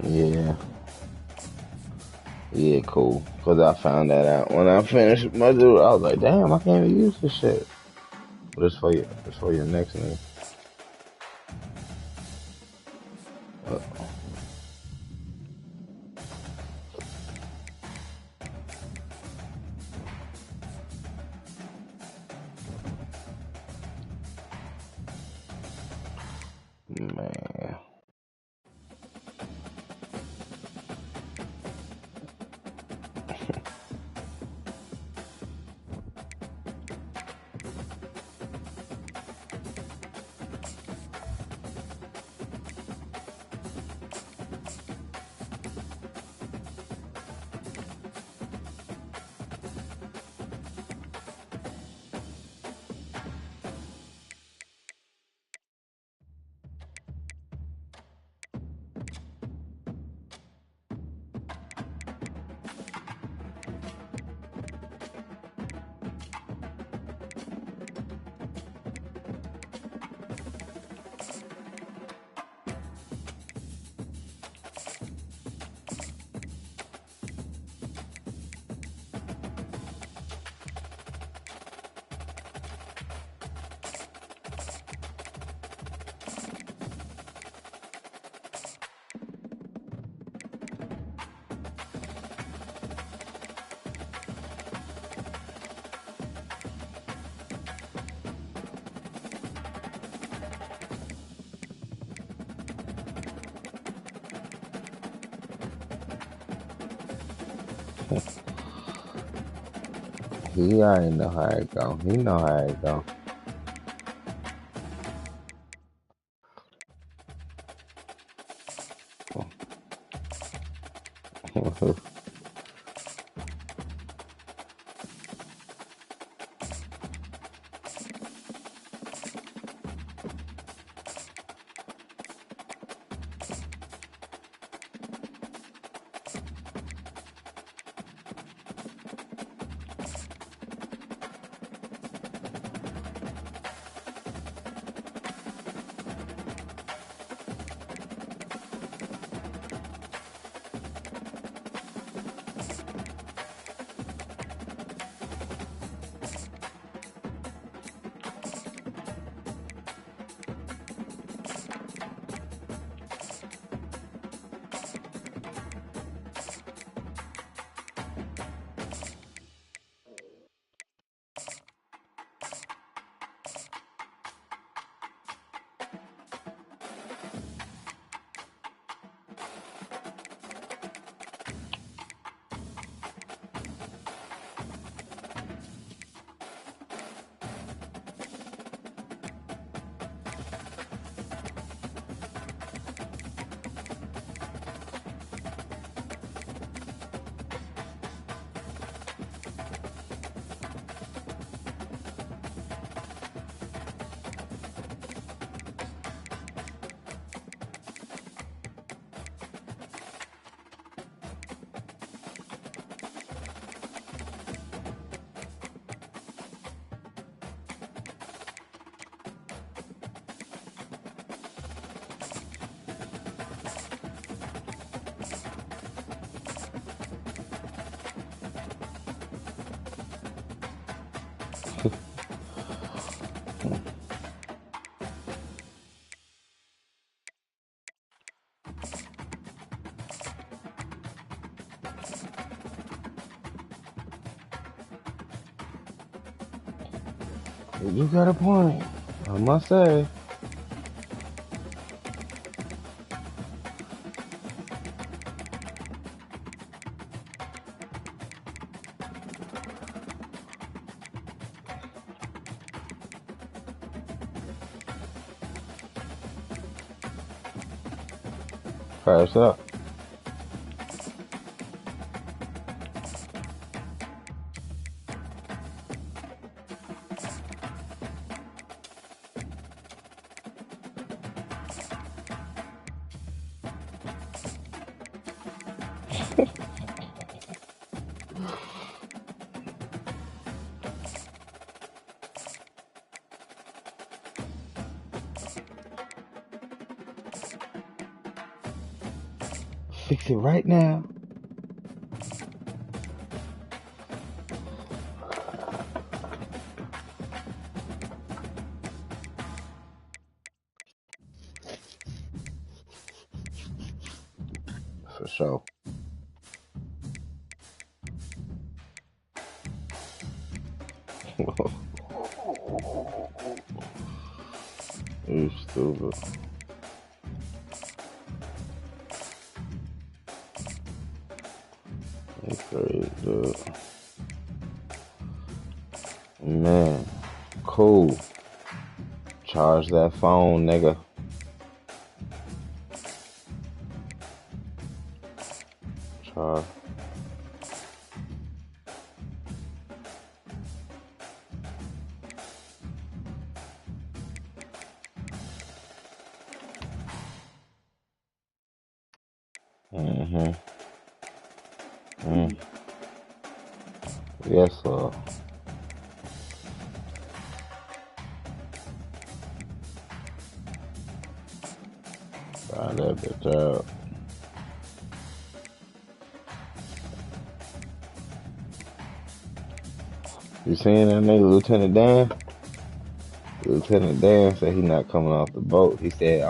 Yeah, yeah, cool. Cause I found that out when I finished my dude. I was like, damn, I can't even use this shit. But it's for you. It's for your next nigga. Uh, man, he already know how it go. He know how it go. You got a point. I must say. Pass up. fix it right now. For sure. You stupid. That's crazy, dude. Man, cool. Charge that phone, nigga. Charge. Mm-hmm. Mm. Yes, sir. Find that bitch out. You seen that nigga, Lieutenant Dan? Lieutenant Dan said he not coming off the boat. He said,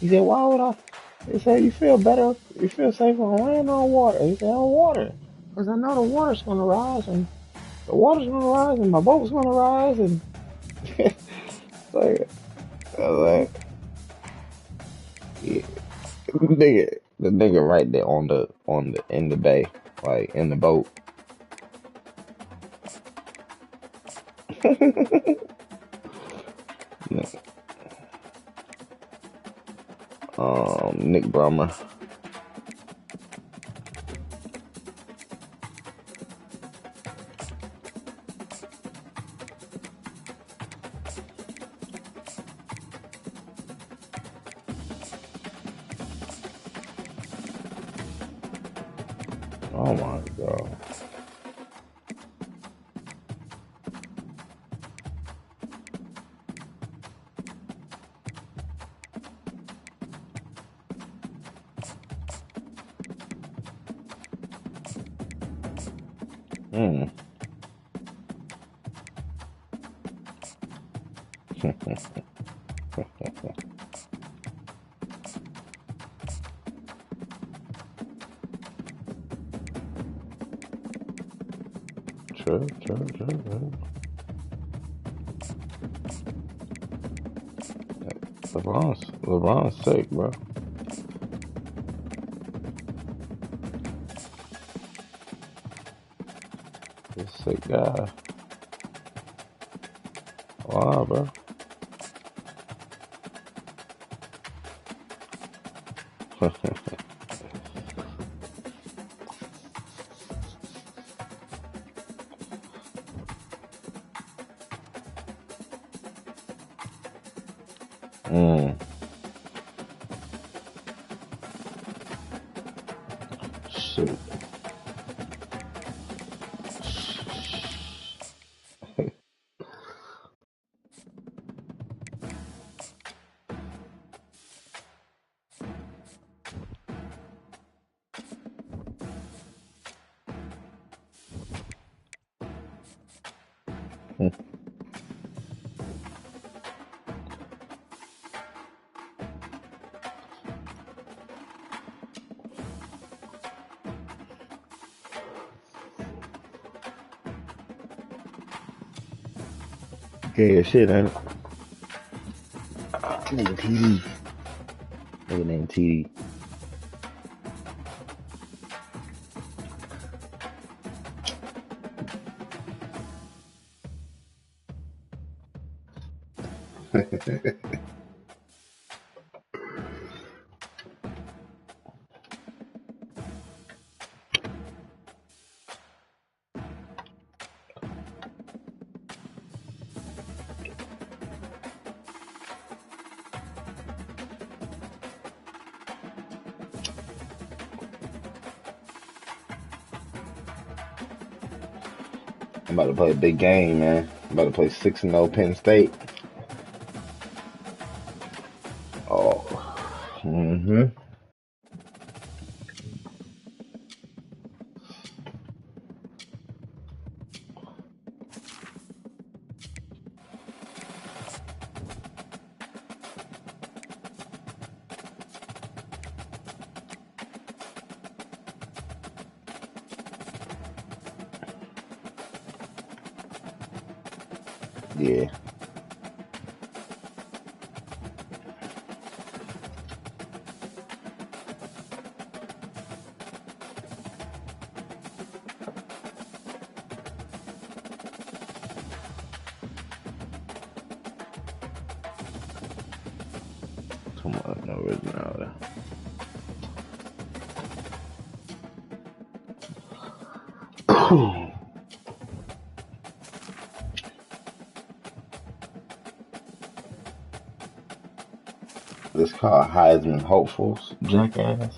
he said, why would I? He said, you feel better, you feel safer on land or on water? He said, on water. Because I know the water's going to rise, and the water's going to rise, and my boat's going to rise, and like, I was like, yeah. The nigga right there in the bay, like in the boat. Nick Brummer. Oh my god. Hmm. True. LeBron's sick, bro. He's a sick guy. Wow, bro. Mm. Shoot. Yeah, shit, ain't it? Nigga TD. Nigga named TD. I'm about to play a big game, man. I'm about to play 6-0 Penn State. Oh. Mm-hmm. Yeah. Come on, no originality. It's called Heisman Hopefuls, jackass.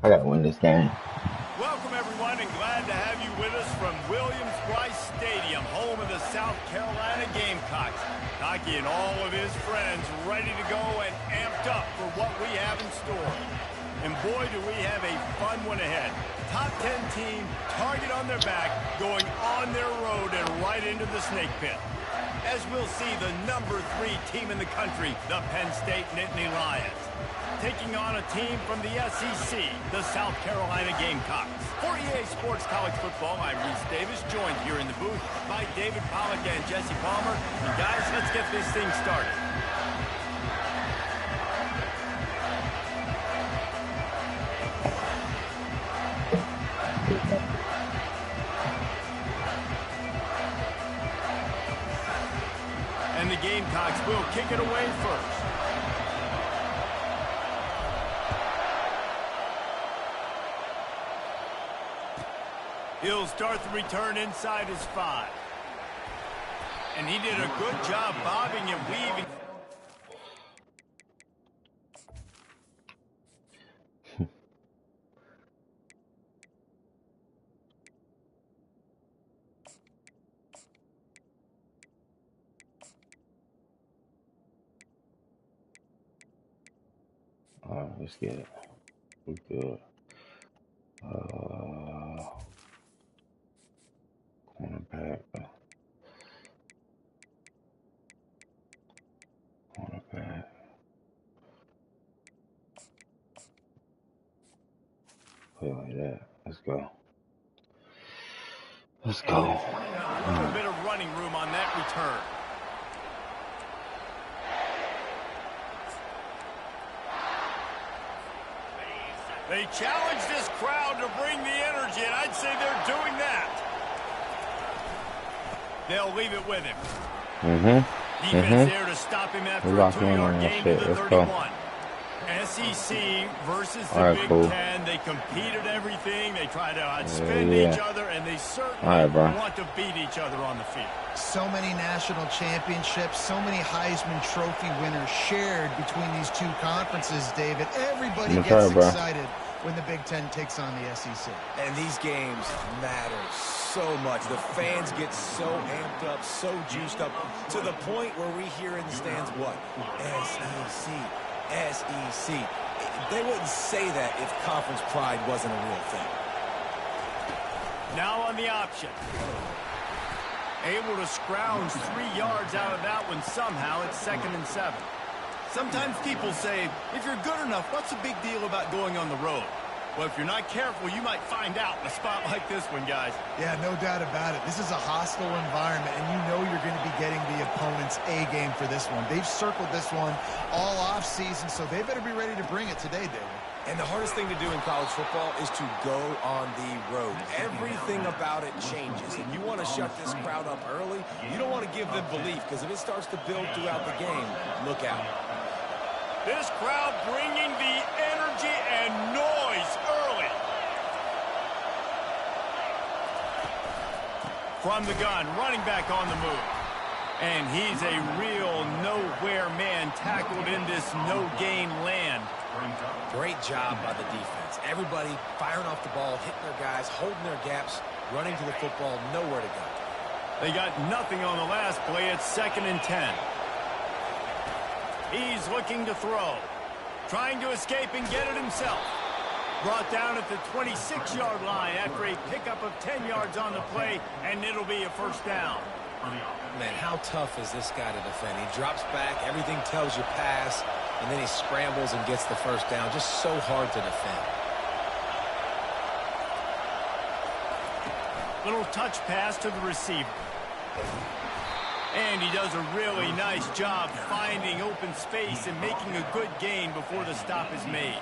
I gotta win this game. Welcome, everyone, and glad to have you with us from Williams-Brice Stadium, home of the South Carolina Gamecocks. Nike and all of his friends ready to go and amped up for what we have in store. And boy, do we have a fun one ahead. Top 10 team, target on their back, going on their road and right into the snake pit. As we'll see, the number 3 team in the country, the Penn State Nittany Lions, taking on a team from the SEC, the South Carolina Gamecocks. For EA Sports College Football, I'm Reese Davis, joined here in the booth by David Pollack and Jesse Palmer. And guys, let's get this thing started. And the Gamecocks will kick it away first. He'll start the return inside his 5. And he did a good job bobbing and weaving. All right, let's get it. We good. Cornerback. Cornerback. Play like that. Let's go. Let's go. A bit of running room on that return. They challenge this crowd to bring the energy, and I'd say they're doing that. They'll leave it with him. Defense there to stop him after a 2-yard gain to the 31. SEC versus the Big Ten. They compete at everything. They try to outspend each other, and they certainly want to beat each other on the field. So many national championships, so many Heisman Trophy winners shared between these two conferences, David. Everybody gets excited when the Big Ten takes on the SEC. And these games matter so much. The fans get so amped up, so juiced up, to the point where we hear in the stands, what? SEC. SEC. They wouldn't say that if conference pride wasn't a real thing. Now on the option. Able to scrounge 3 yards out of that one somehow. It's 2nd and 7. Sometimes people say, if you're good enough, what's the big deal about going on the road? Well, if you're not careful, you might find out in a spot like this one, guys. Yeah, no doubt about it. This is a hostile environment, and you know you're going to be getting the opponent's A game for this one. They've circled this one all off-season, so they better be ready to bring it today, David. And the hardest thing to do in college football is to go on the road. Everything about it changes, and you want to shut this crowd up early. You don't want to give them belief, because if it starts to build throughout the game, look out. This crowd bringing the energy and noise early. From the gun, running back on the move. And he's a real nowhere man tackled in this no-gain land. Great job by the defense. Everybody firing off the ball, hitting their guys, holding their gaps, running to the football, nowhere to go. They got nothing on the last play. It's 2nd and 10. He's looking to throw. Trying to escape and get it himself. Brought down at the 26-yard line after a pickup of 10 yards on the play, and it'll be a first down. Man, how tough is this guy to defend? He drops back, everything tells you pass, and then he scrambles and gets the first down. Just so hard to defend. Little touch pass to the receiver. And he does a really nice job finding open space and making a good gain before the stop is made.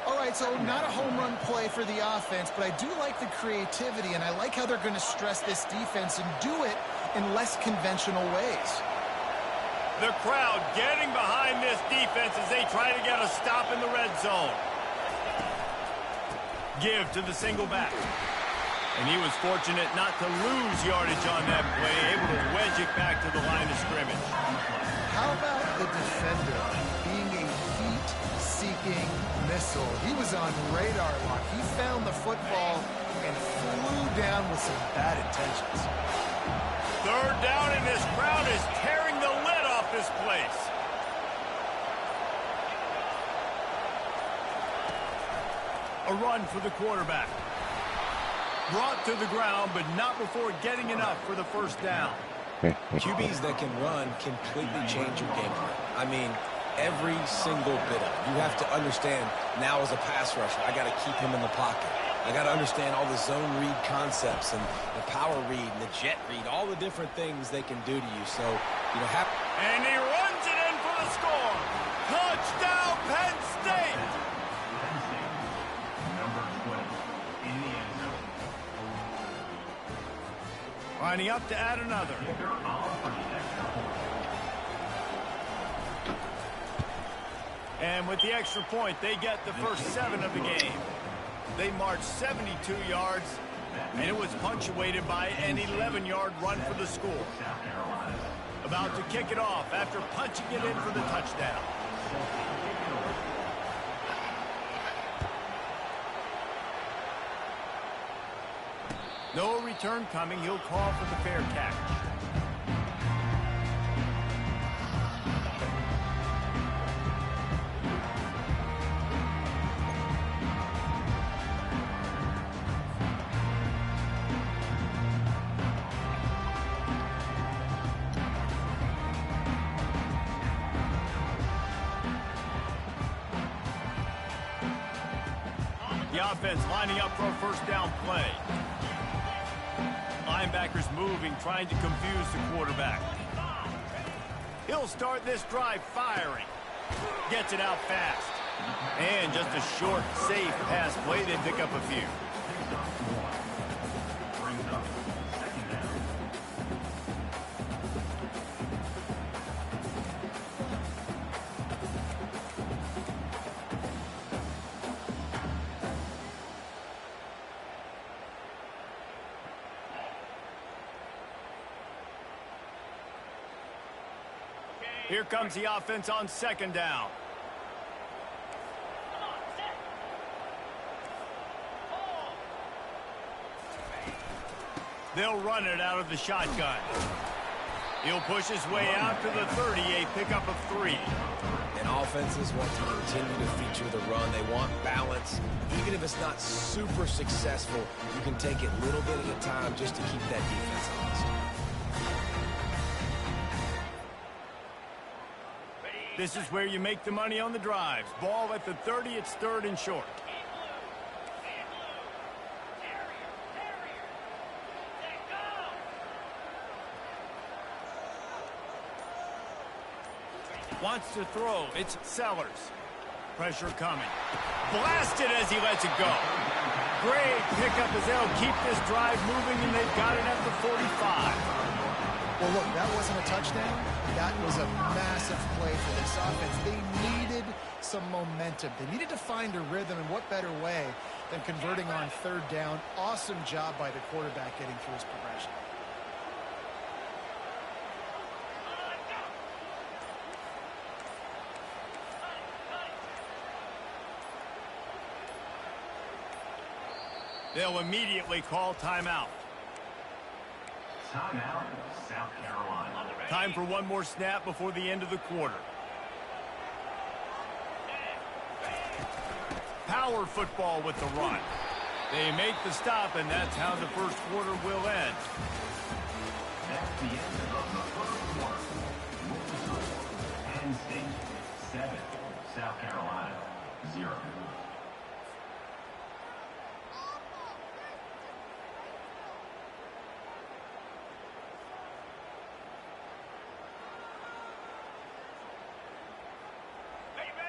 All right, so not a home run play for the offense, but I do like the creativity, and I like how they're going to stress this defense and do it in less conventional ways. The crowd getting behind this defense as they try to get a stop in the red zone. Give to the single back. And he was fortunate not to lose yardage on that play, able to wedge it back to the line of scrimmage. How about the defender being a heat-seeking missile? He was on radar lock. He found the football and flew down with some bad intentions. Third down, and this crowd is tearing the lid off this place. A run for the quarterback. Brought to the ground, but not before getting enough for the first down. QBs that can run completely change your game plan. I mean, every single bit of it. You have to understand, now as a pass rusher, I got to keep him in the pocket. I got to understand all the zone read concepts and the power read and the jet read, all the different things they can do to you. So, you know, and he runs it in for the score. Touchdown, Penn State! Lining up to add another. And with the extra point, they get the first 7 of the game. They marched 72 yards, and it was punctuated by an 11-yard run for the score. About to kick it off after punching it in for the touchdown. No return coming. He'll call for the fair catch. The offense lining up for a first down play. Linebackers moving, trying to confuse the quarterback. He'll start this drive firing. Gets it out fast. And just a short, safe pass play. They pick up a few. Here comes the offense on second down. They'll run it out of the shotgun. He'll push his way out to the 30, a pickup of 3. And offenses want to continue to feature the run. They want balance. Even if it's not super successful, you can take it little bit at a time just to keep that defense honest. This is where you make the money on the drives. Ball at the 30, it's third and short. Wants to throw. It's Sellers. Pressure coming. Blasted as he lets it go. Great pickup as they'll keep this drive moving, and they've got it at the 45. Well, look, that wasn't a touchdown. That was a massive play for this offense. They needed some momentum. They needed to find a rhythm, and what better way than converting on third down. Awesome job by the quarterback getting through his progression. They'll immediately call timeout. Timeout, South Carolina. Time for one more snap before the end of the quarter. Power football with the run. They make the stop, and that's how the first quarter will end. That's the end of the first quarter. Penn State 7, South Carolina 0.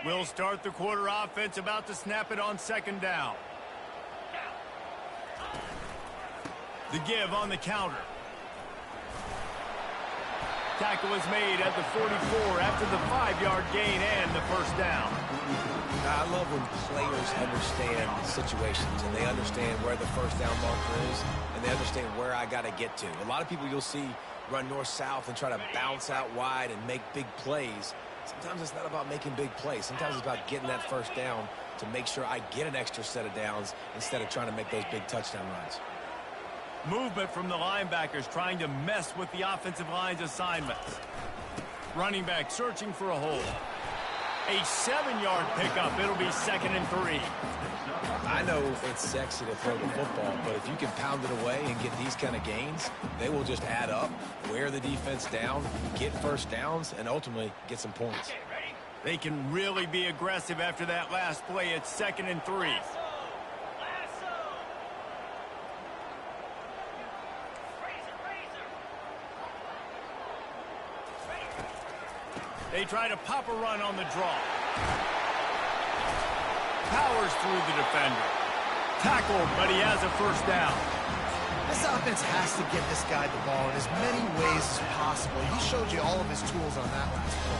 We'll start the quarter offense, about to snap it on second down. The give on the counter. Tackle is made at the 44 after the 5-yard gain and the first down. I love when players understand situations and they understand where the first down marker is and they understand where I got to get to. A lot of people you'll see run north-south and try to bounce out wide and make big plays. Sometimes it's not about making big plays. Sometimes it's about getting that first down to make sure I get an extra set of downs instead of trying to make those big touchdown runs. Movement from the linebackers trying to mess with the offensive line's assignments. Running back searching for a hole. A 7-yard pickup. It'll be 2nd and 3. I know it's sexy to throw the football, but if you can pound it away and get these kind of gains, they will just add up, wear the defense down, get first downs, and ultimately get some points. They can really be aggressive after that last play. It's 2nd and 3. They try to pop a run on the draw. Powers through the defender. Tackled, but he has a first down. This offense has to get this guy the ball in as many ways as possible. He showed you all of his tools on that last play.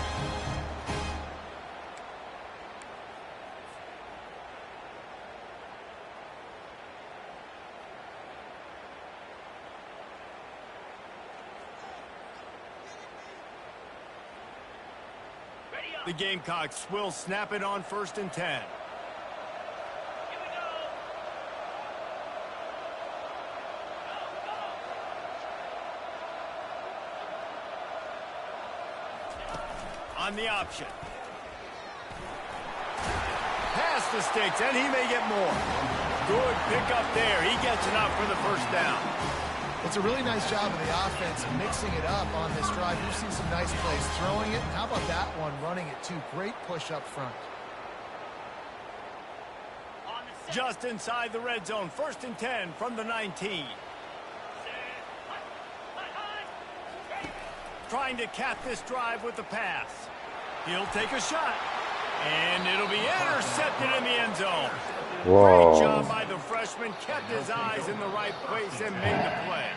The Gamecocks will snap it on 1st and 10. On the option. Pass the sticks, and he may get more. Good pickup there. He gets enough for the first down. It's a really nice job of the offense mixing it up on this drive. You've seen some nice plays throwing it. How about that one running it too? Great push up front. Just inside the red zone. 1st and 10 from the 19. Trying to cap this drive with the pass. He'll take a shot. And it'll be intercepted in the end zone. Whoa. Great job by the freshman. Kept his eyes in the right place and made the play.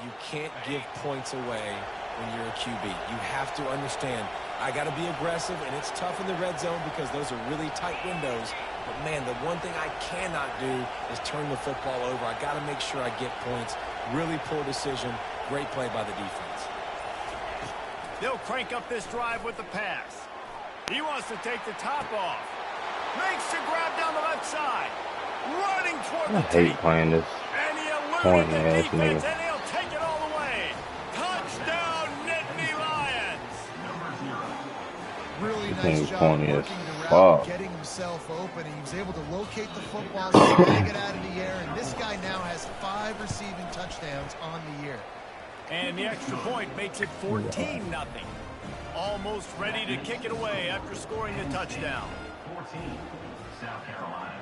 You can't give points away when you're a QB. You have to understand, I got to be aggressive, and it's tough in the red zone because those are really tight windows. But, man, the one thing I cannot do is turn the football over. I got to make sure I get points. Really poor decision. Great play by the defense. They'll crank up this drive with the pass. He wants to take the top off. Makes the grab down the left side. Running toward the I hate tape. playing this And he eluded corny the ass defense, nigga. and he'll take it all the way. Touchdown, Nittany Lions. Really This nice thing's job corny as working the route, fuck. getting himself open. He was able to locate the football, snag it out of the air, and this guy now has 5 receiving touchdowns on the year. And the extra point makes it 14-0. Almost ready to kick it away after scoring a touchdown. 14, South Carolina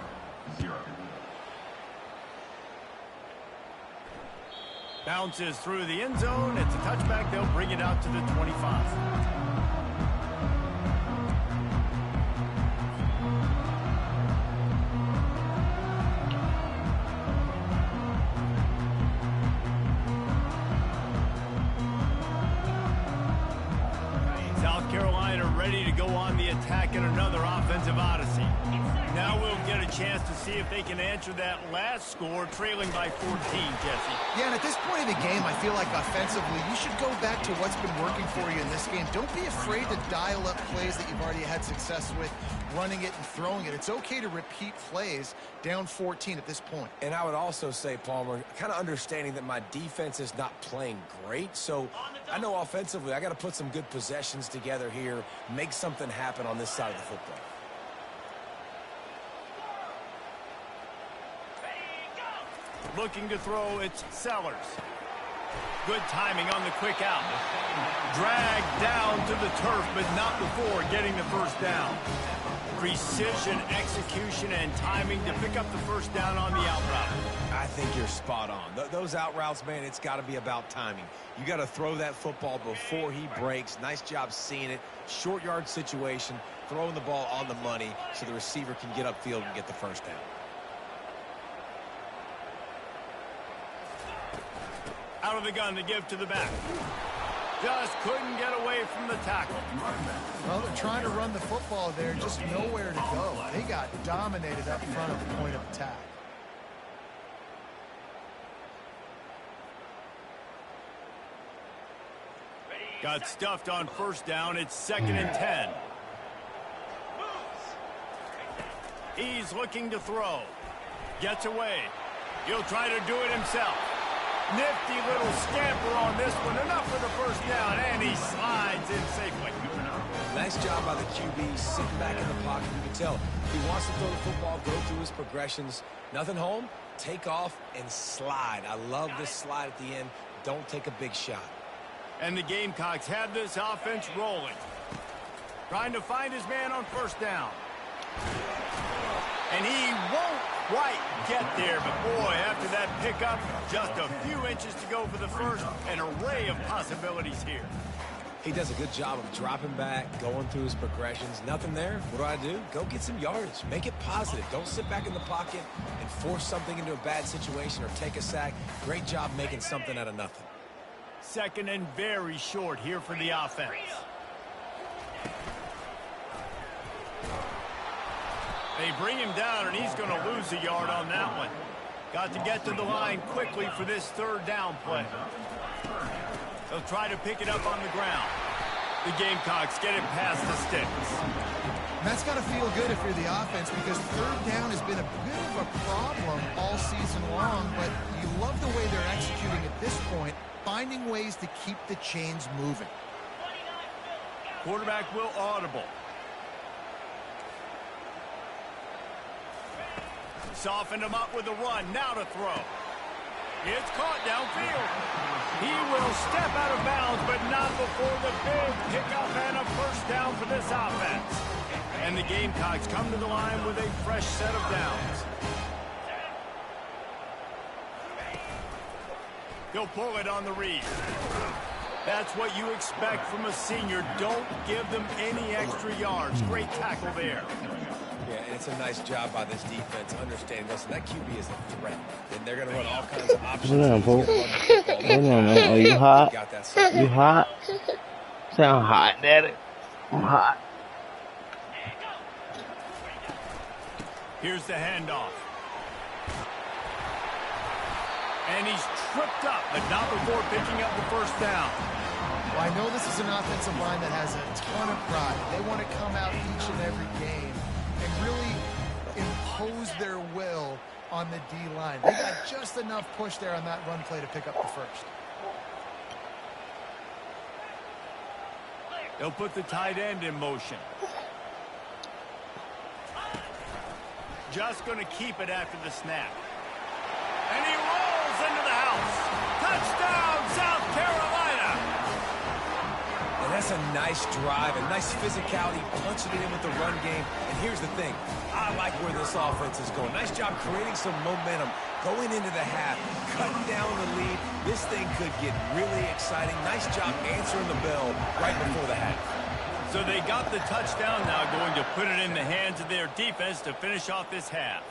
0. Bounces through the end zone. It's a touchback. They'll bring it out to the 25. South Carolina ready to go on the attack in another offensive odyssey. Now we'll get a chance to see if they can answer that last score, trailing by 14, Jesse. Yeah, and at this point in the game, I feel like offensively, you should go back to what's been working for you in this game. Don't be afraid to dial up plays that you've already had success with, running it and throwing it. It's okay to repeat plays down 14 at this point. And I would also say, Palmer, kind of understanding that my defense is not playing great. So I know offensively I got to put some good possessions together here, make something happen on this side of the football. Looking to throw, it's Sellers. Good timing on the quick out. Dragged down to the turf, but not before getting the first down. Precision, execution, and timing to pick up the first down on the out route. I think you're spot on. Those out routes, man, it's got to be about timing. You got to throw that football before he breaks. Nice job seeing it. Short yard situation, throwing the ball on the money so the receiver can get upfield and get the first down. Out of the gun to give to the back. Just couldn't get away from the tackle. Well, they're trying to run the football there, just nowhere to go. They got dominated up front at the point of attack. Got stuffed on first down. It's 2nd and 10. He's looking to throw. Gets away. He'll try to do it himself. Nifty little scamper on this one. Enough for the first down, and he slides in safely. Nice job by the QB, sitting back in the pocket. You can tell he wants to throw the football, go through his progressions. Nothing home, take off, and slide. I love this slide at the end. Don't take a big shot. And the Gamecocks have this offense rolling. Trying to find his man on first down. And he won't quite get there, but boy, after that pickup, just a few inches to go for the first. An array of possibilities here. He does a good job of dropping back, going through his progressions. Nothing there. What do? Go get some yardage. Make it positive. Don't sit back in the pocket and force something into a bad situation or take a sack. Great job making something out of nothing. 2nd and very short here for the offense. They bring him down, and he's going to lose a yard on that one. Got to get to the line quickly for this 3rd down play. They'll try to pick it up on the ground. The Gamecocks get it past the sticks. And that's got to feel good if you're the offense, because 3rd down has been a bit of a problem all season long, but you love the way they're executing at this point, finding ways to keep the chains moving. Quarterback will audible. Softened him up with a run. Now to throw. It's caught downfield. He will step out of bounds, but not before the big pickup and a first down for this offense. And the Gamecocks come to the line with a fresh set of downs. He'll pull it on the read. That's what you expect from a senior. Don't give them any extra yards. Great tackle there. Yeah, and it's a nice job by this defense understanding, listen, that QB is a threat. And they're going to run all kinds of options. Hold on, Pope. Hold on, man. Oh, you hot? You hot? Sound hot, Daddy. I'm hot. Here's the handoff. And he's tripped up, but not before picking up the first down. Well, I know this is an offensive line that has a ton of pride. They want to come out each and every game and really impose their will on the D-line. They got just enough push there on that run play to pick up the first. They'll put the tight end in motion. Just going to keep it after the snap. And he rolls into the house. Touchdown, South Carolina. And that's a nice drive, a nice physicality, punching it in with the run game. And here's the thing. I like where this offense is going. Nice job creating some momentum, going into the half, cutting down the lead. This thing could get really exciting. Nice job answering the bell right before the half. So they got the touchdown, now going to put it in the hands of their defense to finish off this half.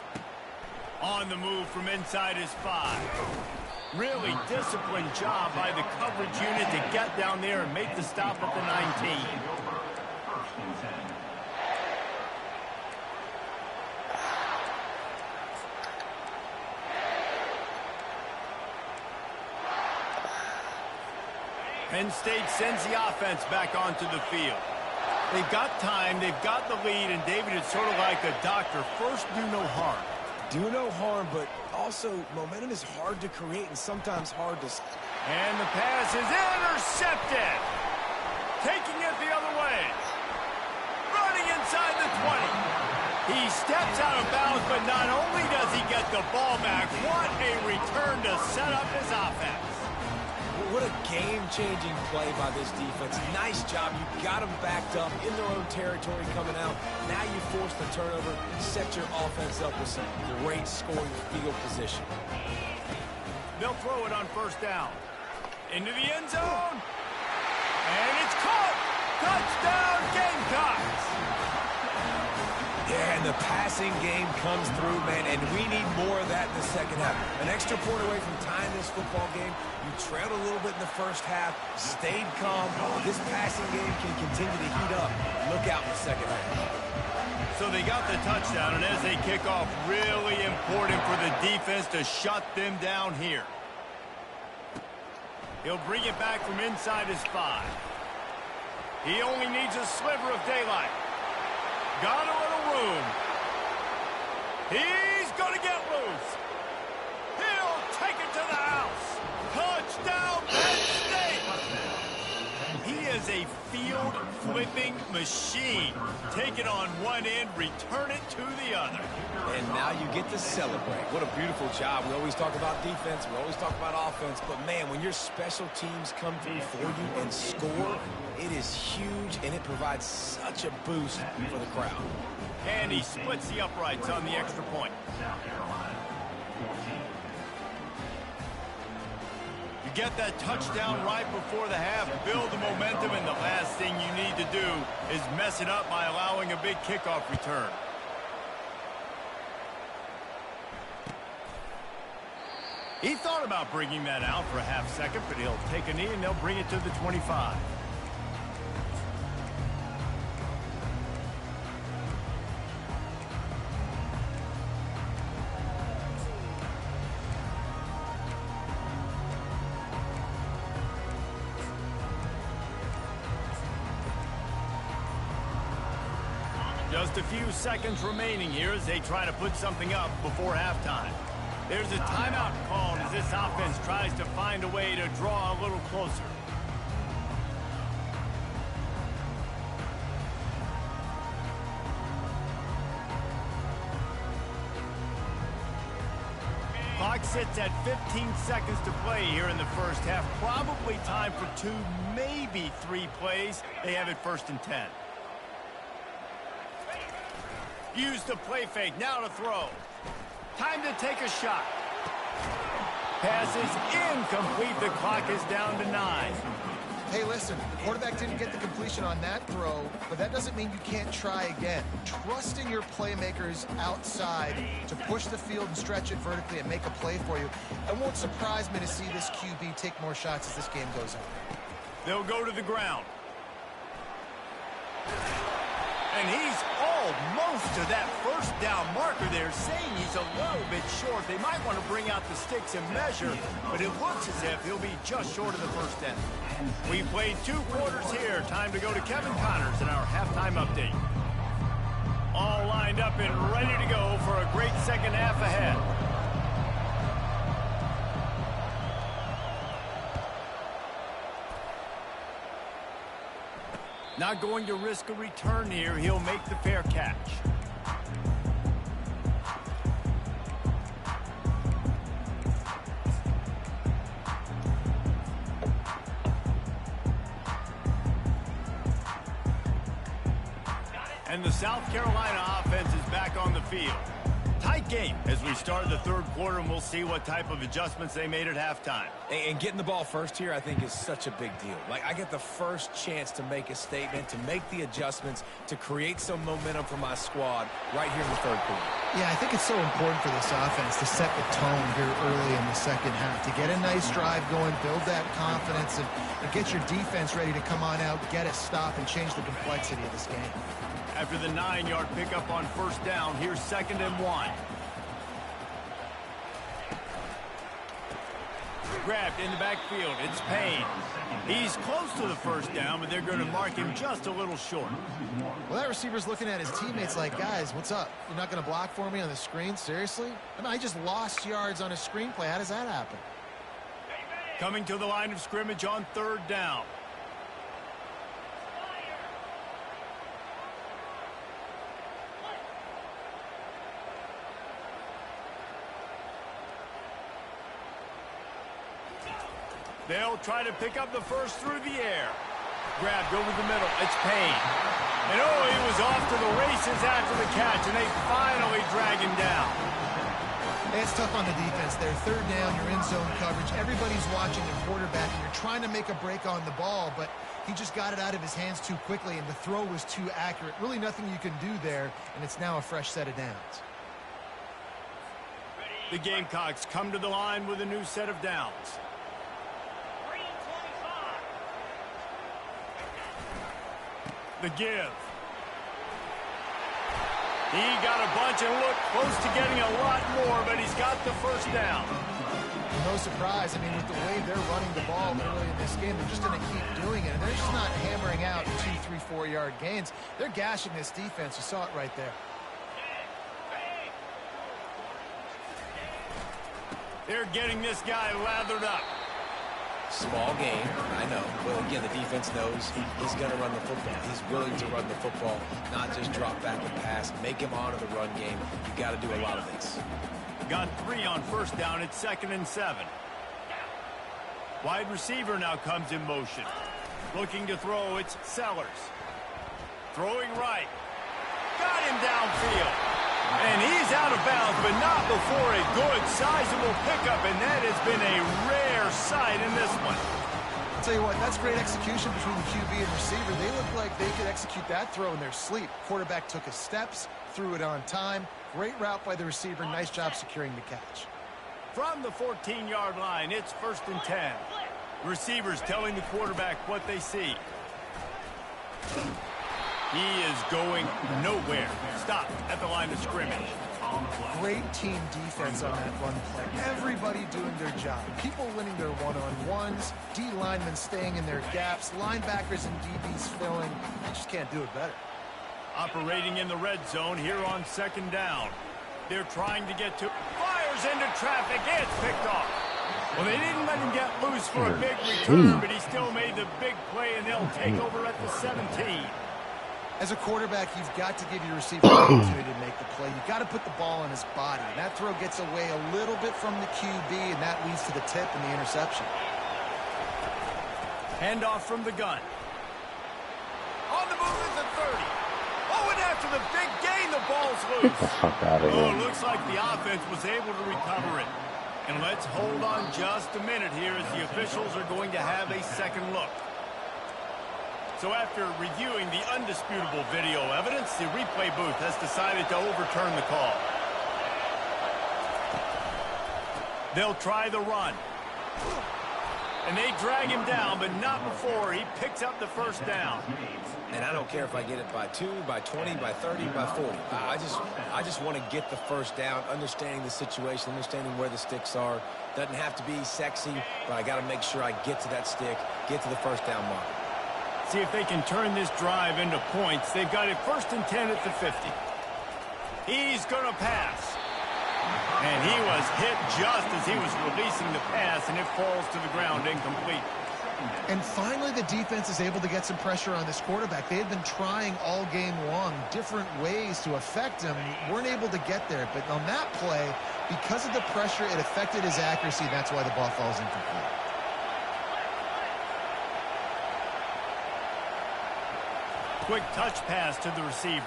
On the move from inside his 5. Really disciplined job by the coverage unit to get down there and make the stop at the 19. Penn State sends the offense back onto the field. They've got time, they've got the lead, and David, it's sort of like a doctor. First, do no harm. Do no harm, but also momentum is hard to create and sometimes hard to... And the pass is intercepted. Taking it the other way. Running inside the 20. He steps out of bounds, but not only does he get the ball back, what a return to set up his offense. What a game-changing play by this defense. Nice job. You got them backed up in their own territory coming out. Now you force the turnover, set your offense up with some great scoring field position. They'll throw it on first down. Into the end zone. And it's caught. Touchdown, Gamecocks. Yeah, and the passing game comes through, man, and we need more of that in the second half. An extra point away from tying this football game. You trailed a little bit in the first half, stayed calm. This passing game can continue to heat up. Look out in the second half. So they got the touchdown, and as they kick off, really important for the defense to shut them down here. He'll bring it back from inside his 5. He only needs a sliver of daylight. Got a little room. He's going to get loose. He'll take it to the house. Touchdown, Penn State. He is a field-flipping machine. Take it on one end, return it to the other. And now you get to celebrate. What a beautiful job. We always talk about defense. We always talk about offense. But, man, when your special teams come through for you and score, it is huge, and it provides such a boost for the crowd. And he splits the uprights on the extra point. South Carolina, 14. You get that touchdown right before the half, build the momentum, and the last thing you need to do is mess it up by allowing a big kickoff return. He thought about bringing that out for a half second, but he'll take a knee and they'll bring it to the 25. Just a few seconds remaining here as they try to put something up before halftime. There's a timeout called as this offense tries to find a way to draw a little closer. Clock sits at 15 seconds to play here in the first half. Probably time for 2, maybe 3 plays. They have it 1st and 10. Use the play fake, now to throw. Time to take a shot. Pass is incomplete. The clock is down to 9. Hey, listen, the quarterback didn't get the completion on that throw, but that doesn't mean you can't try again. Trusting your playmakers outside to push the field and stretch it vertically and make a play for you. It won't surprise me to see this QB take more shots as this game goes on. They'll go to the ground. And he's almost to that first down marker there, saying he's a little bit short. They might want to bring out the sticks and measure, but it looks as if he'll be just short of the first down. We played 2 quarters here. Time to go to Kevin Connors in our halftime update. All lined up and ready to go for a great second half ahead. Not going to risk a return here. He'll make the fair catch. And the South Carolina offense is back on the field. Tight game as we start the 3rd quarter, and we'll see what type of adjustments they made at halftime. And getting the ball first here, I think, is such a big deal. Like, I get the first chance to make a statement, to make the adjustments, to create some momentum for my squad right here in the 3rd quarter. Yeah, I think it's so important for this offense to set the tone here early in the second half, to get a nice drive going, build that confidence, and get your defense ready to come on out, get a stop, and change the complexity of this game. After the 9-yard pickup on first down, here's 2nd and 1. Grabbed in the backfield. It's Payne. He's close to the first down, but they're going to mark him just a little short. Well, that receiver's looking at his teammates like, guys, what's up? You're not going to block for me on the screen? Seriously? I mean, I just lost yards on a screenplay. How does that happen? Coming to the line of scrimmage on 3rd down. They'll try to pick up the first through the air. Grabbed over the middle. It's Payne. And oh, he was off to the races after the catch, and they finally drag him down. It's tough on the defense there. Third down, you're in zone coverage. Everybody's watching the quarterback, and you're trying to make a break on the ball, but he just got it out of his hands too quickly, and the throw was too accurate. Really nothing you can do there, and it's now a fresh set of downs. The Gamecocks come to the line with a new set of downs. The give. He got a bunch and looked close to getting a lot more, but he's got the first down. No surprise. I mean, with the way they're running the ball early in this game, they're just going to keep doing it. And they're just not hammering out 2, 3, 4-yard gains. They're gashing this defense. You saw it right there. They're getting this guy lathered up. Small game, I know. But again, the defense knows he's going to run the football. He's willing to run the football, not just drop back and pass. Make him honor the run game. You got to do a lot of this. Got 3 on first down. It's 2nd and 7. Wide receiver now comes in motion. Looking to throw, it's Sellers. Throwing right. Got him downfield. And he's out of bounds, but not before a good, sizable pickup, and that has been a rare sight in this one. I'll tell you what, that's great execution between the QB and receiver. They look like they could execute that throw in their sleep. Quarterback took his steps, threw it on time. Great route by the receiver. Nice job securing the catch. From the 14-yard line, it's 1st and 10. Receivers telling the quarterback what they see. He is going nowhere. Stop at the line of scrimmage. Great team defense on that run play. Everybody doing their job. People winning their one-on-ones. D linemen staying in their gaps. Linebackers and DBs filling. You just can't do it better. Operating in the red zone here on 2nd down. They're trying to get to... Fires into traffic. It's picked off. Well, they didn't let him get loose for a big return, but he still made the big play, and they'll take over at the 17. As a quarterback, you've got to give your receiver an opportunity to make the play. You've got to put the ball in his body. And that throw gets away a little bit from the QB, and that leads to the tip and the interception. Handoff from the gun. On the move is the 30. Oh, and after the big gain, the ball's loose. Get the fuck out of here. Oh, looks like the offense was able to recover it. And let's hold on just a minute here as the officials are going to have a second look. So after reviewing the undisputable video evidence, the replay booth has decided to overturn the call. They'll try the run. And they drag him down, but not before he picks up the first down. And I don't care if I get it by 2, by 20, by 30, by 40. I just want to get the first down, understanding the situation, understanding where the sticks are. Doesn't have to be sexy, but I got to make sure I get to that stick, get to the first down mark. See if they can turn this drive into points. They've got it 1st and 10 at the 50. He's going to pass. And he was hit just as he was releasing the pass, and it falls to the ground incomplete. And finally, the defense is able to get some pressure on this quarterback. They had been trying all game long different ways to affect him. Weren't able to get there. But on that play, because of the pressure, it affected his accuracy. That's why the ball falls incomplete. Quick touch pass to the receiver.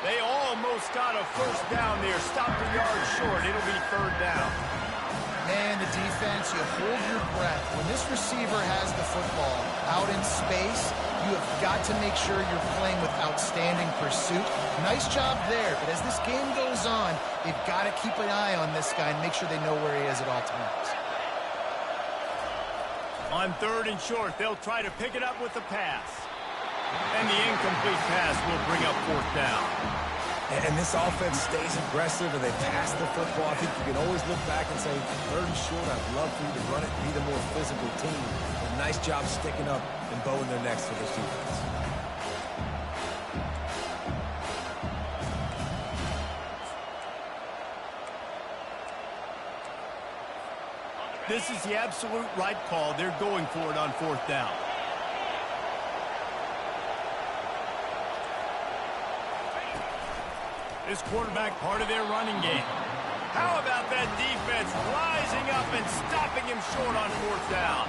They almost got a first down there. Stopped a yard short. It'll be 3rd down. Man, the defense, you hold your breath. When this receiver has the football out in space, you have got to make sure you're playing with outstanding pursuit. Nice job there, but as this game goes on, they've got to keep an eye on this guy and make sure they know where he is at all times. On 3rd and short, they'll try to pick it up with the pass. And the incomplete pass will bring up 4th down. And this offense stays aggressive and they pass the football. I think you can always look back and say, 3rd and short, I'd love for you to run it and be the more physical team. But nice job sticking up and bowing their necks for this defense. This is the absolute right call. They're going for it on 4th down. This quarterback part of their running game. How about that defense rising up and stopping him short on 4th down.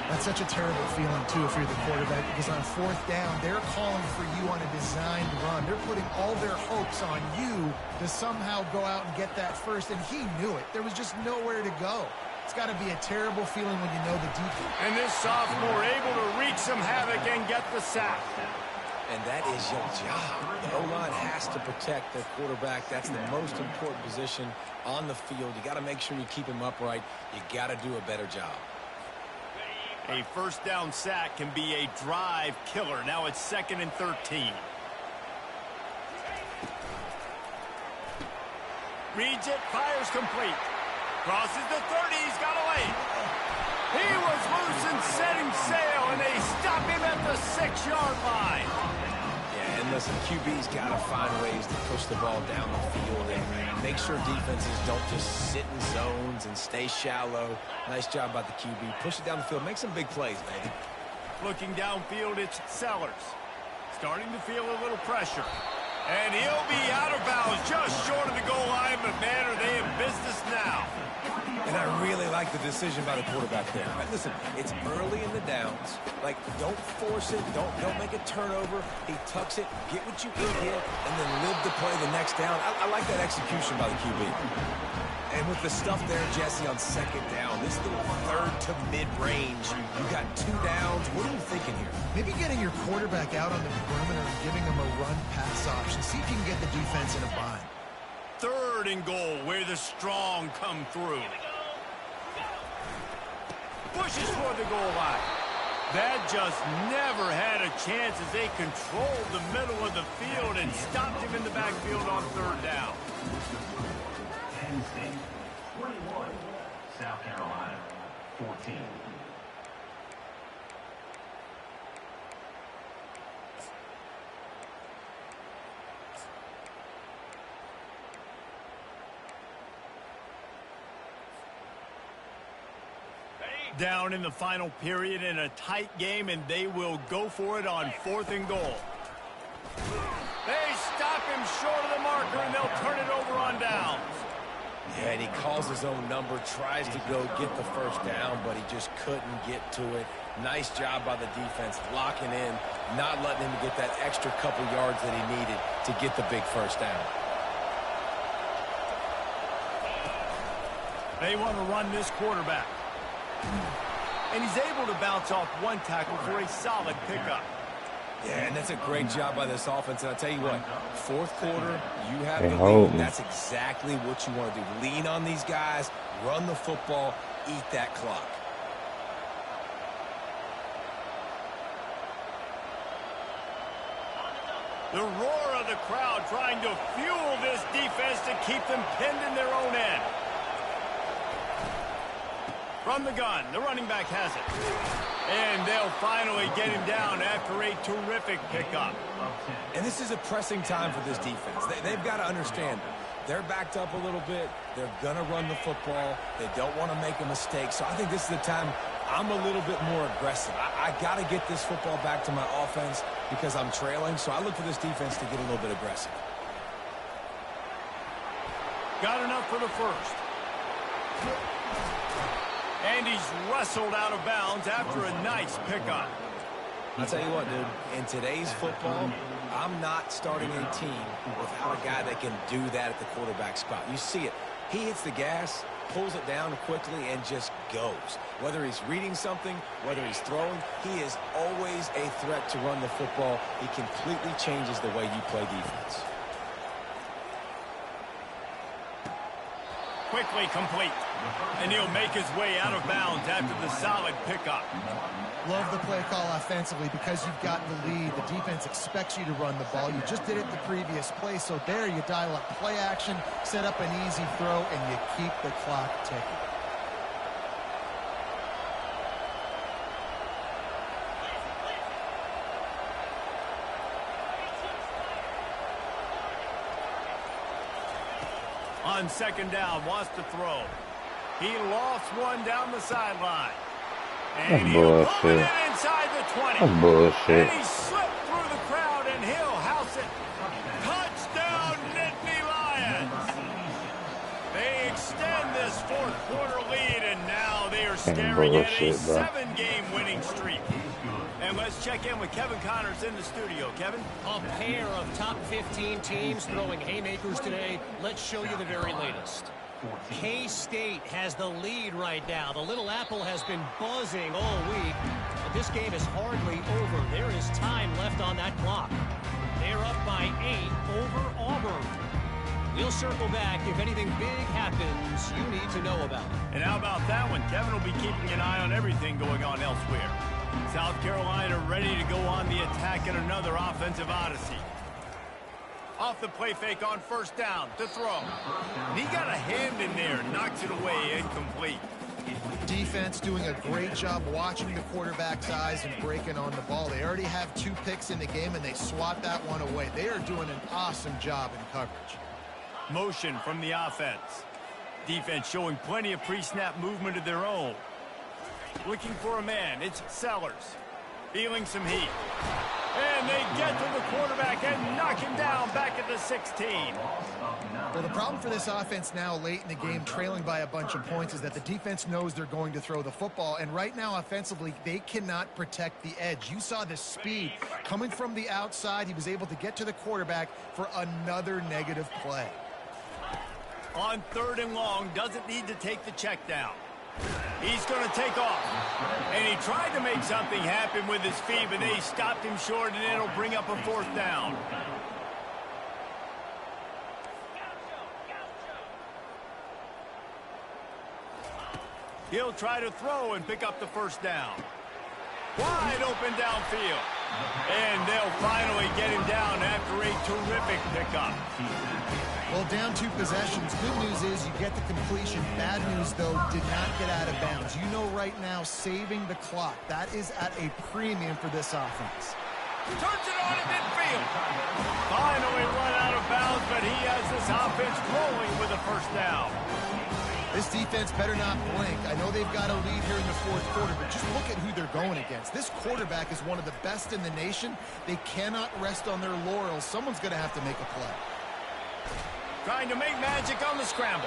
That's such a terrible feeling, too, if you're the quarterback, because on 4th down, they're calling for you on a designed run. They're putting all their hopes on you to somehow go out and get that first, and he knew it. There was just nowhere to go. It's got to be a terrible feeling when you know the defense. And this sophomore able to wreak some havoc and get the sack. And that is your job. The O-line has to protect their quarterback. That's the most important position on the field. You got to make sure you keep him upright. You got to do a better job. A 1st down sack can be a drive killer. Now it's 2nd and 13. Reads it, fires complete. Crosses the 30, he's got away. He was loose and setting sail, and they stop him at the 6-yard line. Yeah, and listen, QB's got to find ways to push the ball down the field and make sure defenses don't just sit in zones and stay shallow. Nice job by the QB. Push it down the field. Make some big plays, baby. Looking downfield, it's Sellers. Starting to feel a little pressure. And he'll be out of bounds just short of the goal line, but man, are they in business now. And I really like the decision by the quarterback there. But listen, it's early in the downs. Like, don't force it. Don't make a turnover. He tucks it, get what you can get, and then live to play the next down. I like that execution by the QB. And with the stuff there, Jesse, on 2nd down, this little 3rd to mid-range, you got 2 downs. What are you thinking here? Maybe getting your quarterback out on the perimeter and giving him a run-pass option. See if you can get the defense in a bind. 3rd and goal, where the strong come through. Pushes for the goal line. That just never had a chance as they controlled the middle of the field and stopped him in the backfield on 3rd down. Penn State 21, South Carolina 14. Down in the final period in a tight game, and they will go for it on 4th and goal. They stop him short of the marker, and they'll turn it over on downs. Yeah, and he calls his own number, tries to go get the 1st down, but he just couldn't get to it. Nice job by the defense, locking in, not letting him get that extra couple yards that he needed to get the big 1st down. They want to run this quarterback. And he's able to bounce off 1 tackle for a solid pickup. Yeah, and that's a great job by this offense. And I'll tell you what, 4th quarter, you have the hold lead. me. That's exactly what you want to do. Lean on these guys, run the football, eat that clock. The roar of the crowd trying to fuel this defense to keep them pinned in their own end. From the gun, the running back has it. And they'll finally get him down after a terrific pickup. And this is a pressing time for this defense. They've got to understand, they're backed up a little bit. They're going to run the football. They don't want to make a mistake. So I think this is the time I'm a little bit more aggressive. I got to get this football back to my offense because I'm trailing. So I look for this defense to get a little bit aggressive. Got enough for the 1st. And he's wrestled out of bounds after a nice pickup. I'll tell you what, dude, in today's football, I'm not starting a team without a guy that can do that at the quarterback spot. You see it. He hits the gas, pulls it down quickly, and just goes. Whether he's reading something, whether he's throwing, he is always a threat to run the football. He completely changes the way you play defense. Quickly complete. And he'll make his way out of bounds after the solid pickup. Love the play call offensively because you've got the lead. The defense expects you to run the ball. You just did it the previous play, so there you dial up play action, set up an easy throw, and you keep the clock ticking. On 2nd down, wants to throw. He lost one down the sideline. And That's he'll bullshit. put it inside the 20. That's bullshit. And he slipped through the crowd, and he'll house it. Touchdown, Nittany Lions. They extend this 4th quarter lead, and are And staring at a bullshit, bro. 7-game winning streak. And let's check in with Kevin Connors in the studio. Kevin? A pair of top 15 teams throwing haymakers today. Let's show you the very latest. K-State has the lead right now. The Little Apple has been buzzing all week, but this game is hardly over. There is time left on that clock. They're up by 8 over Auburn. We'll circle back. If anything big happens, you need to know about it. And how about that one? Kevin will be keeping an eye on everything going on elsewhere. South Carolina ready to go on the attack in another offensive odyssey. Off the play fake on first down to throw. And he got a hand in there, knocks it away, incomplete. Defense doing a great job watching the quarterback's eyes and breaking on the ball. They already have 2 picks in the game, and they swat that one away. They are doing an awesome job in coverage. Motion from the offense. Defense showing plenty of pre-snap movement of their own. Looking for a man. It's Sellers. Feeling some heat. And they get to the quarterback and knock him down back at the 16. Well, the problem for this offense now late in the game, trailing by a bunch of points, is that the defense knows they're going to throw the football. And right now, offensively, they cannot protect the edge. You saw the speed coming from the outside. He was able to get to the quarterback for another negative play. On 3rd and long, doesn't need to take the check down. He's going to take off. And he tried to make something happen with his feet, but they stopped him short, and it'll bring up a 4th down. He'll try to throw and pick up the 1st down. Wide open downfield. And they'll finally get him down after a terrific pickup. Well, down 2 possessions. Good news is you get the completion. Bad news, though, did not get out of bounds. You know right now, saving the clock, that is at a premium for this offense. Turns it on in midfield. Finally run out of bounds, but he has this offense rolling with a 1st down. This defense better not blink. I know they've got a lead here in the 4th quarter, but just look at who they're going against. This quarterback is one of the best in the nation. They cannot rest on their laurels. Someone's going to have to make a play. Trying to make magic on the scramble.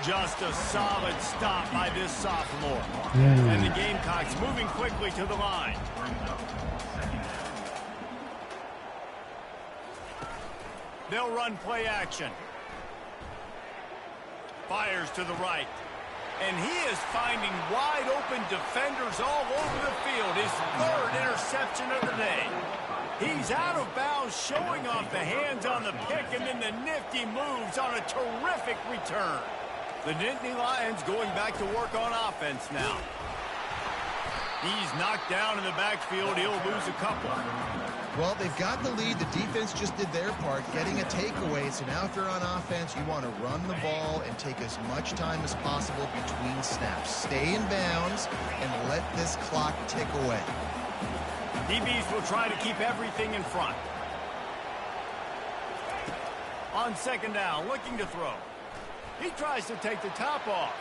Just a solid stop by this sophomore. And the Gamecocks moving quickly to the line. They'll run play action. Fires to the right. And he is finding wide open defenders all over the field. His 3rd interception of the day. He's out of bounds, showing off the hands on the pick, and then the nifty moves on a terrific return. The Nittany Lions going back to work on offense now. He's knocked down in the backfield. He'll lose a couple. Well, they've got the lead. The defense just did their part, getting a takeaway. So now if you're on offense, you want to run the ball and take as much time as possible between snaps. Stay in bounds and let this clock tick away. DBs will try to keep everything in front. On 2nd down, looking to throw. He tries to take the top off.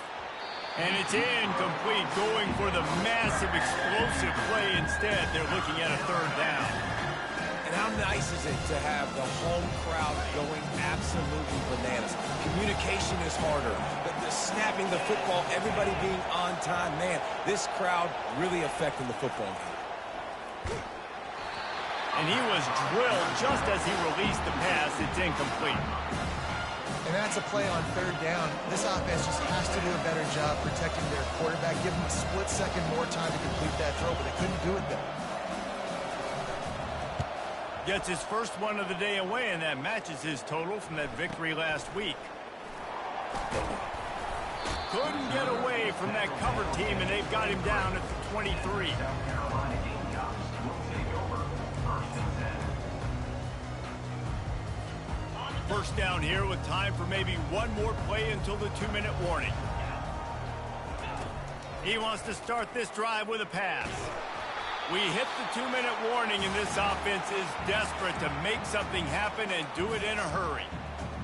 And it's incomplete, going for the massive explosive play instead. They're looking at a 3rd down. And how nice is it to have the home crowd going absolutely bananas? Communication is harder. The snapping the football, everybody being on time. Man, this crowd really affecting the football game. And he was drilled just as he released the pass. It's incomplete. And that's a play on 3rd down. This offense just has to do a better job protecting their quarterback. Give them a split second more time to complete that throw, but they couldn't do it there. Gets his 1st one of the day away, and that matches his total from that victory last week. Couldn't get away from that cover team, and they've got him down at the 23. First down here with time for maybe one more play until the 2-minute warning. He wants to start this drive with a pass. We hit the 2-minute warning, and this offense is desperate to make something happen and do it in a hurry.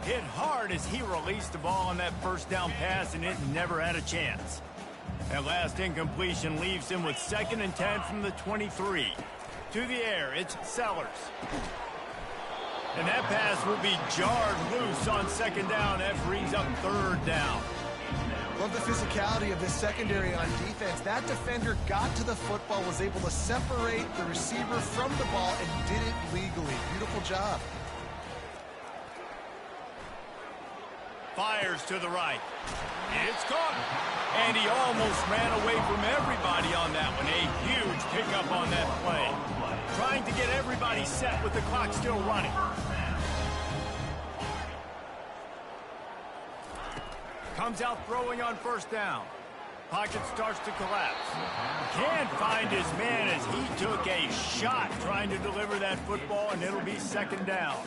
Hit hard as he released the ball on that 1st down pass, and it never had a chance. That last incompletion leaves him with 2nd and 10 from the 23. To the air, it's Sellers. And that pass will be jarred loose on 2nd down. That brings up 3rd down. Love the physicality of this secondary on defense. That defender got to the football, was able to separate the receiver from the ball, and did it legally. Beautiful job. Fires to the right. It's caught. And he almost ran away from everybody on that one. A huge pickup on that play. Trying to get everybody set with the clock still running. Comes out throwing on first down. Pocket starts to collapse. Can't find his man as he took a shot trying to deliver that football, and it'll be second down.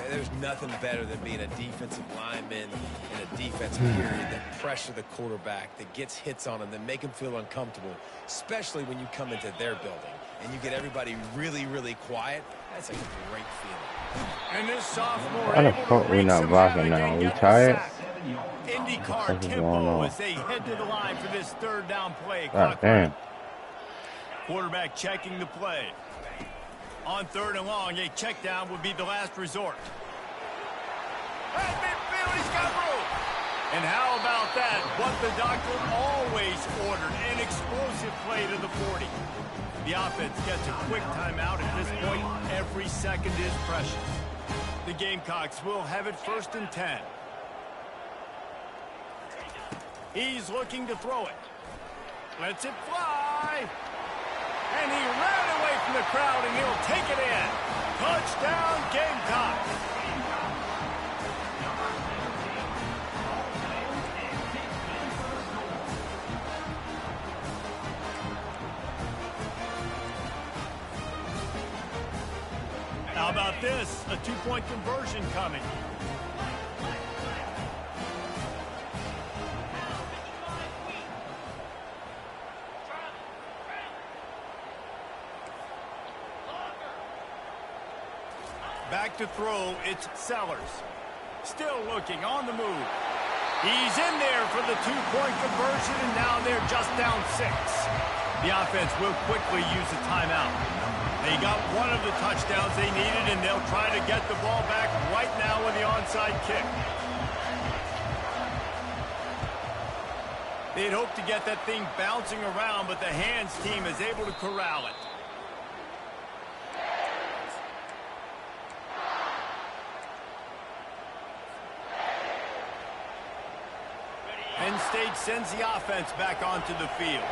There's nothing better than being a defensive lineman in a defensive period that pressure the quarterback, that gets hits on him, that make him feel uncomfortable, especially when you come into their building and you get everybody really, really quiet. That's a great feeling. And this sophomore Why the able fuck to we wreak not some blocking havoc now? and We get the tired? sack. IndyCar What the fuck is going tempo on? as they head to the line for this third down play. God damn. Quarterback checking the play. On third and long, a check down would be the last resort. At midfield, he's got room. And how about that? What the doctor always ordered, an explosive play to the 40. The offense gets a quick timeout. At this point, every second is precious. The Gamecocks will have it 1st and 10. He's looking to throw it. Lets it fly. And he ran away from the crowd, and he'll take it in. Touchdown, Gamecocks. How about this? A two-point conversion coming. Back to throw, it's Sellers. Still looking, on the move. He's in there for the two-point conversion, and now they're just down 6. The offense will quickly use a timeout. They got one of the touchdowns they needed, and they'll try to get the ball back right now with the onside kick. They'd hoped to get that thing bouncing around, but the hands team is able to corral it. Penn State sends the offense back onto the field.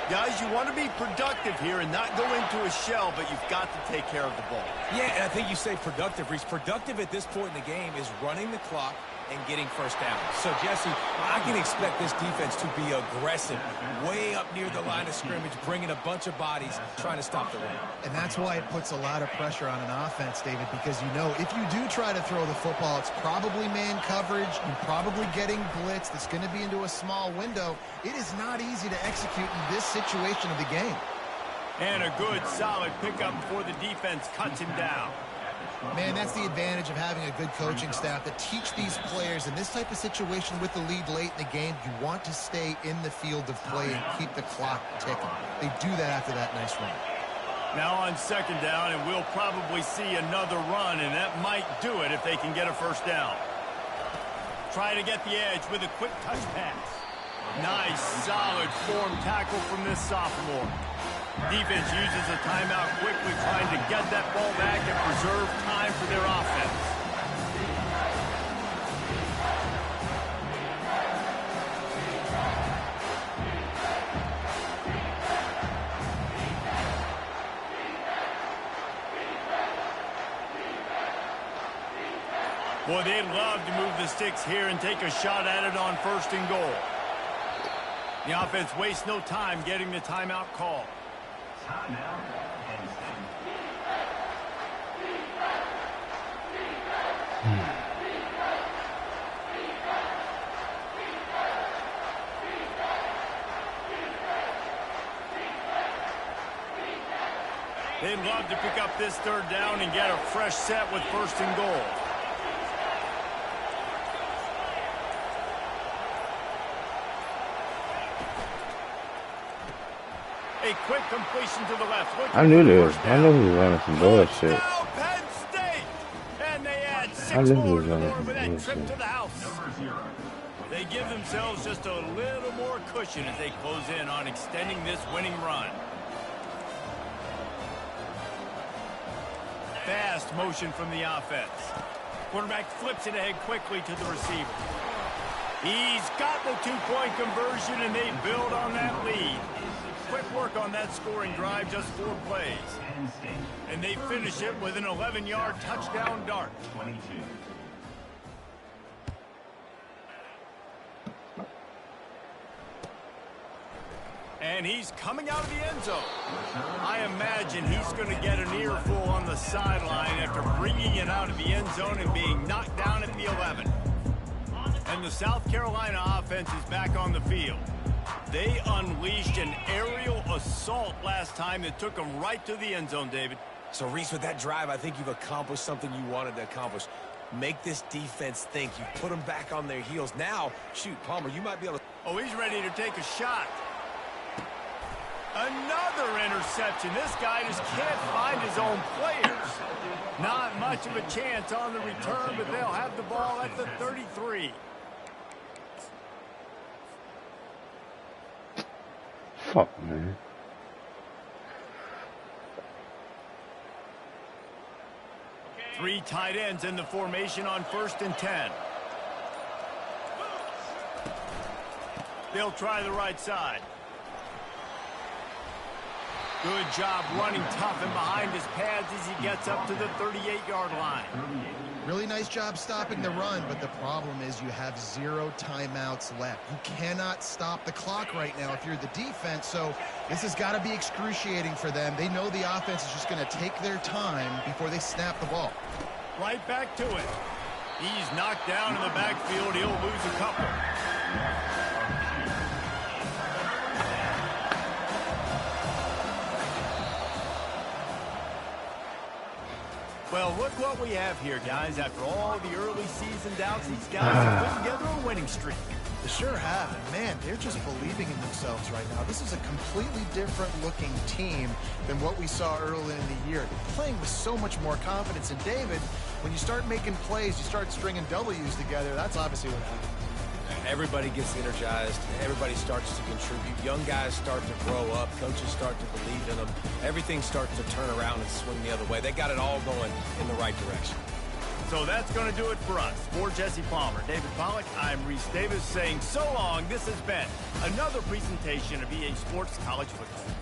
Guys, you want to be productive here and not go into a shell, but you've got to take care of the ball. Yeah, and I think you say productive, Reese. Productive at this point in the game is running the clock and getting first down. So, Jesse, I can expect this defense to be aggressive, way up near the line of scrimmage, bringing a bunch of bodies, trying to stop the run. And that's why it puts a lot of pressure on an offense, David, because you know if you do try to throw the football, it's probably man coverage, you're probably getting blitz that's going to be into a small window. It is not easy to execute in this situation of the game. And a good, solid pickup before the defense cuts him down. Man, that's the advantage of having a good coaching staff that teach these players in this type of situation with the lead late in the game. You want to stay in the field of play and keep the clock ticking. They do that after that nice run. Now on second down, and we'll probably see another run, and that might do it if they can get a first down. Trying to get the edge with a quick touch pass. Nice, solid form tackle from this sophomore. Defense uses a timeout quickly, trying to get that ball back and preserve time for their offense. Boy, they'd love to move the sticks here and take a shot at it on 1st and goal. The offense wastes no time getting the timeout call. They'd love to pick up this third down and get a fresh set with 1st and goal. A quick completion to the left. I knew this. I knew he was running some bullshit. Touchdown, Penn State! And they add 6 I knew he more was to running score some with that trip bullshit. to the house. They give themselves just a little more cushion as they close in on extending this winning run. Fast motion from the offense. Quarterback flips it ahead quickly to the receiver. He's got the two-point conversion, and they build on that lead. Quick work on that scoring drive, just 4 plays. And they finish it with an 11-yard touchdown dart. 22. And he's coming out of the end zone. I imagine he's going to get an earful on the sideline after bringing it out of the end zone and being knocked down at the 11. And the South Carolina offense is back on the field. They unleashed an aerial assault last time that took them right to the end zone, David. So, Reese, with that drive, I think you've accomplished something you wanted to accomplish. Make this defense think. You put them back on their heels. Now, shoot, Palmer, you might be able to... Oh, he's ready to take a shot. Another interception. This guy just can't find his own players. Not much of a chance on the return, but they'll have the ball at the 33. Fuck, man. Three tight ends in the formation on 1st and 10. They'll try the right side. Good job running tough and behind his pads as he gets up to the 38-yard line. Really nice job stopping the run, but the problem is you have 0 timeouts left. You cannot stop the clock right now if you're the defense, so this has got to be excruciating for them. They know the offense is just going to take their time before they snap the ball. Right back to it. He's knocked down in the backfield. He'll lose a couple. Well, look what we have here, guys. After all the early season doubts, these guys have put together a winning streak. They sure have. And man, they're just believing in themselves right now. This is a completely different looking team than what we saw early in the year. They're playing with so much more confidence. And David, when you start making plays, you start stringing W's together, that's obviously what happened. Everybody gets energized. Everybody starts to contribute. Young guys start to grow up. Coaches start to believe in them. Everything starts to turn around and swing the other way. They got it all going in the right direction. So that's going to do it for us. For Jesse Palmer, David Pollack, I'm Reese Davis saying so long. This has been another presentation of EA Sports College Football.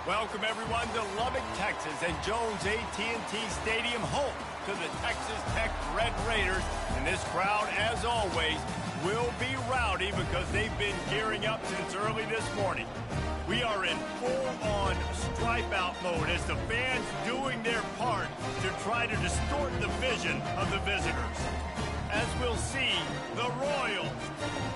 Welcome everyone to Lubbock, Texas, and Jones AT&T Stadium, home to the Texas Tech Red Raiders. And this crowd, as always, will be rowdy because they've been gearing up since early this morning. We are in full-on stripe-out mode as the fans doing their part to try to distort the vision of the visitors. As we'll see, the Royals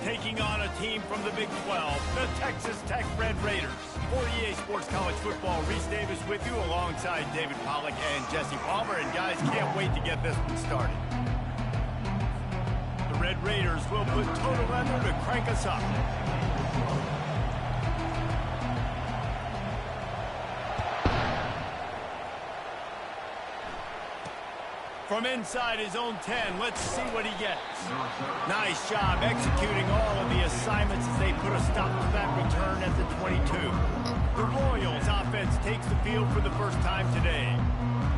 taking on a team from the Big 12, the Texas Tech Red Raiders. For EA Sports College Football, Reese Davis with you alongside David Pollack and Jesse Palmer. And guys, can't wait to get this one started. The Red Raiders will put Total Leather to crank us up. From inside his own 10, let's see what he gets. Nice job executing all of the assignments as they put a stop to that return at the 22. The Royals offense takes the field for the first time today.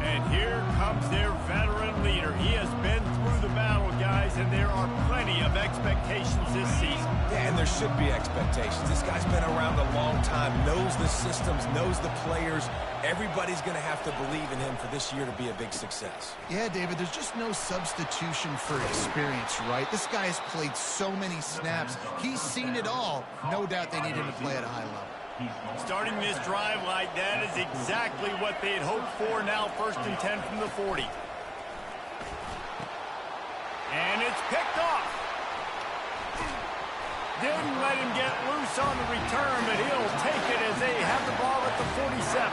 And here comes their veteran leader. He has been through the battle, guys, and there are plenty of expectations this season. Yeah, and there should be expectations. This guy's been around a long time, knows the systems, knows the players. Everybody's going to have to believe in him for this year to be a big success. Yeah, David, there's just no substitution for experience, right? This guy has played so many snaps. He's seen it all. No doubt they need him to play at a high level. Starting this drive like that is exactly what they had hoped for. Now 1st and 10 from the 40. And it's picked off. Didn't let him get loose on the return, but he'll take it as they have the ball at the 47.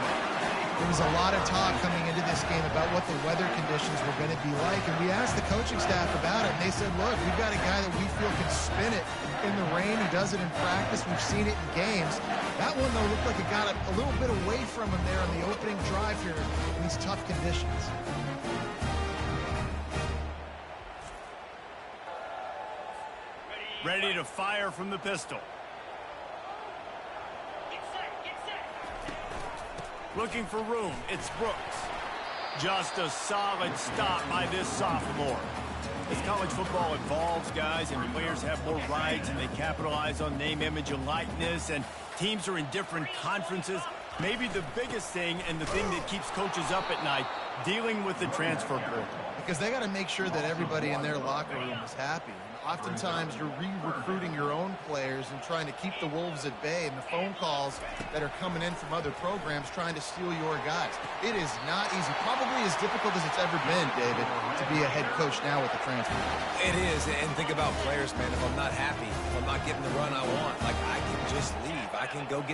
There was a lot of talk coming into this game about what the weather conditions were going to be like, and we asked the coaching staff about it, and they said, look, we've got a guy that we feel can spin it in the rain. He does it in practice. We've seen it in games. That one, though, looked like it got a little bit away from him there on the opening drive here in these tough conditions. Ready to fire from the pistol. Looking for room, it's Brooks. Just a solid stop by this sophomore. As college football evolves, guys, and players have more rights and they capitalize on name, image, and likeness, and teams are in different conferences, maybe the biggest thing and the thing that keeps coaches up at night, dealing with the transfer portal. Because they got to make sure that everybody in their locker room is happy. Oftentimes, you're re-recruiting your own players and trying to keep the Wolves at bay, and the phone calls that are coming in from other programs trying to steal your guys. It is not easy. Probably as difficult as it's ever been, David, to be a head coach now with the transfer. It is, and think about players, man. If I'm not happy, if I'm not getting the run I want, like, I can just leave. I can go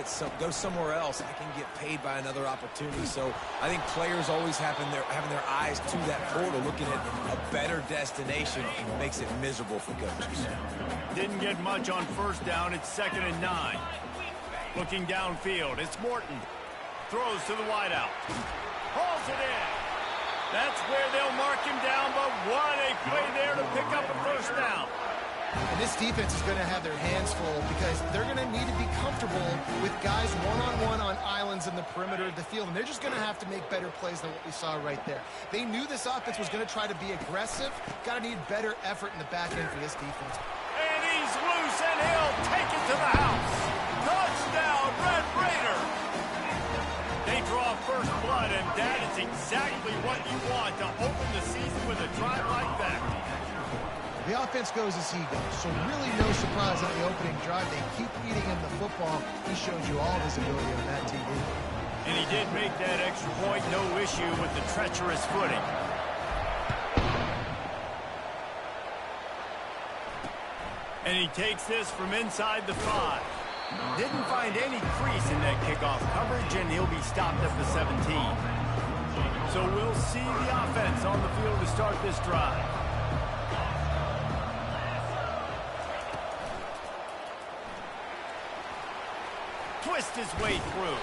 somewhere else. I can get paid by another opportunity. So I think players always having their eyes to that portal, looking at a better destination, makes it miserable for coaches. Didn't get much on 1st down. It's 2nd and 9. Looking downfield, it's Morton. Throws to the wideout. Hauls it in. That's where they'll mark him down, but what a play there to pick up a 1st down. And this defense is going to have their hands full because they're going to need to be comfortable with guys one-on-one on islands in the perimeter of the field. And they're just going to have to make better plays than what we saw right there. They knew this offense was going to try to be aggressive. Got to need better effort in the back end for this defense. And he's loose, and he'll take it to the house. Touchdown, Red Raider. They draw first blood, and that is exactly what you want to open the season with a drive like that. The offense goes as he goes, so really no surprise on the opening drive. They keep feeding him the football. He shows you all his ability on that TV. And he did make that extra point, no issue with the treacherous footing. And he takes this from inside the 5. Didn't find any crease in that kickoff coverage, and he'll be stopped at the 17. So we'll see the offense on the field to start this drive. Twist his way through.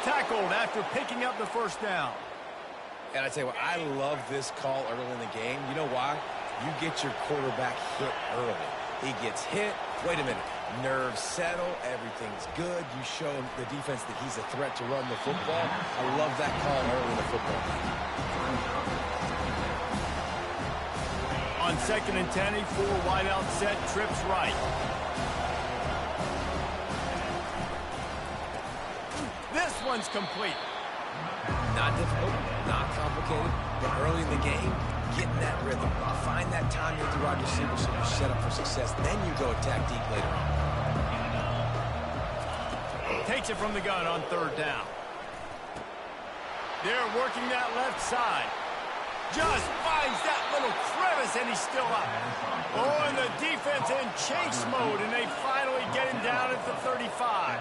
Tackled after picking up the 1st down. And I tell you what, I love this call early in the game. You know why? You get your quarterback hit early. He gets hit. Wait a minute. Nerves settle. Everything's good. You show the defense that he's a threat to run the football. I love that call early in the football game. On 2nd and 10, a 4-wideout set, trips right. This one's complete. Not difficult, not complicated, but early in the game, getting that rhythm. Find that time with your wide receiver so you're set up for success. Then you go attack deep later on. Takes it from the gun on third down. They're working that left side. Just finds that little crevice, and he's still up. Oh, and the defense in chase mode, and they finally get him down at the 35.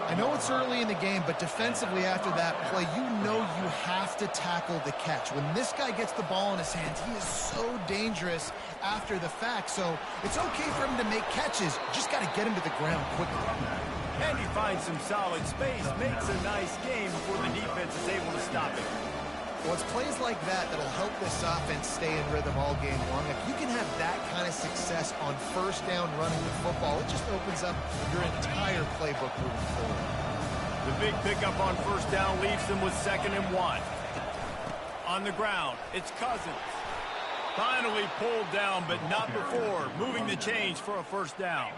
I know it's early in the game, but defensively after that play, you know you have to tackle the catch. When this guy gets the ball in his hands, he is so dangerous after the fact. So it's okay for him to make catches. Just got to get him to the ground quickly. And he finds some solid space, makes a nice game before the defense is able to stop him. Well, it's plays like that that'll help this offense stay in rhythm all game long. If you can have that kind of success on first down running the football, it just opens up your entire playbook moving forward. The big pickup on first down leaves them with 2nd and 1. On the ground, it's Cousins. Finally pulled down, but not before moving the chains for a first down.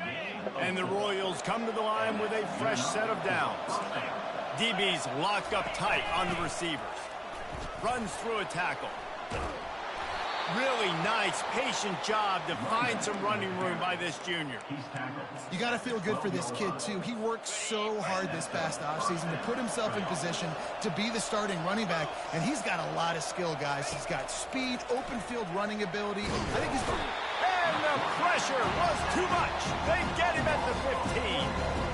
And the Royals come to the line with a fresh set of downs. DB's locked up tight on the receivers. Runs through a tackle. Really nice, patient job to find some running room by this junior. You got to feel good for this kid, too. He worked so hard this past offseason to put himself in position to be the starting running back, and he's got a lot of skill, guys. He's got speed, open field running ability. I think he's... And the pressure was too much. They get him at the 15.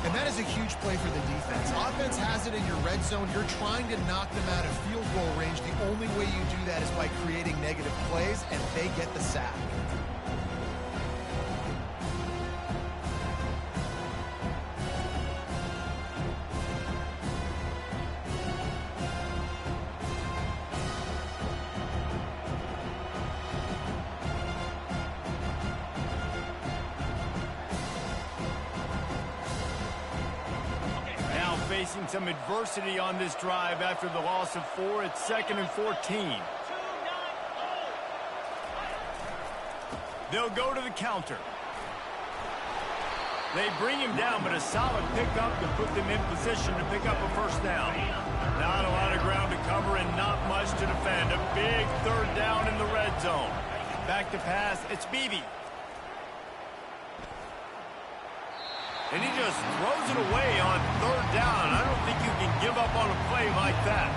And that is a huge play for the defense. Offense has it in your red zone. You're trying to knock them out of field goal range. The only way you do that is by creating negative plays, and they get the sack. Facing some adversity on this drive after the loss of 4. It's 2nd and 14. They'll go to the counter. They bring him down, but a solid pickup to put them in position to pick up a first down. Not a lot of ground to cover and not much to defend. A big third down in the red zone. Back to pass, it's Beebe. And he just throws it away on third down. I don't think you can give up on a play like that.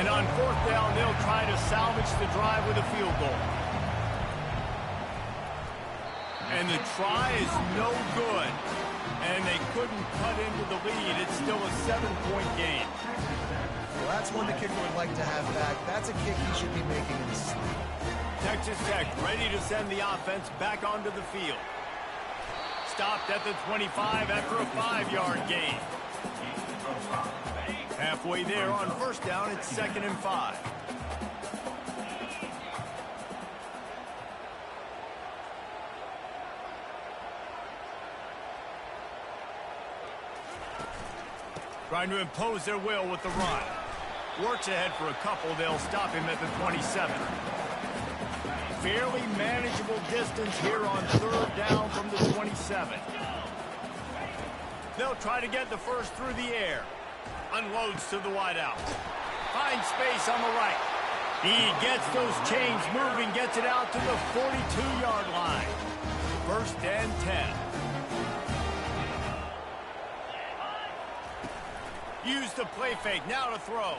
And on fourth down, they'll try to salvage the drive with a field goal. And the try is no good. And they couldn't cut into the lead. It's still a 7-point game. Well, that's one the kicker would like to have back. That's a kick he should be making in his sleep. Texas Tech ready to send the offense back onto the field. Stopped at the 25 after a 5-yard gain. Halfway there on first down, it's 2nd and 5. Trying to impose their will with the run. Works ahead for a couple. They'll stop him at the 27. Fairly manageable distance here on third down from the 27. They'll try to get the first through the air. Unloads to the wideout. Finds space on the right. He gets those chains moving, gets it out to the 42-yard line. 1st and 10. Use the play fake, now to throw.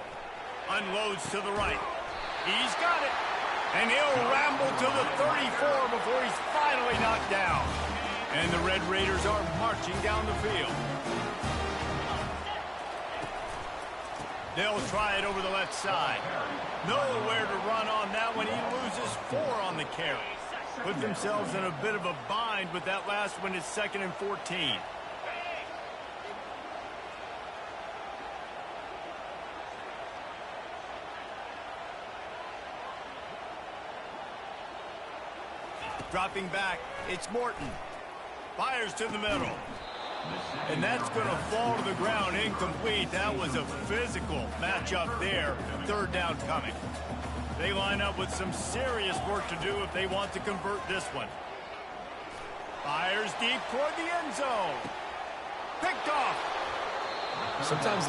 Unloads to the right. He's got it. And he'll ramble to the 34 before he's finally knocked down. And the Red Raiders are marching down the field. They'll try it over the left side. Nowhere to run on that one. He loses 4 on the carry. Put themselves in a bit of a bind with that last one. It's 2nd and 14. Dropping back, it's Morton. Fires to the middle. And that's going to fall to the ground incomplete. That was a physical matchup there. Third down coming. They line up with some serious work to do if they want to convert this one. Fires deep toward the end zone. Picked off. Sometimes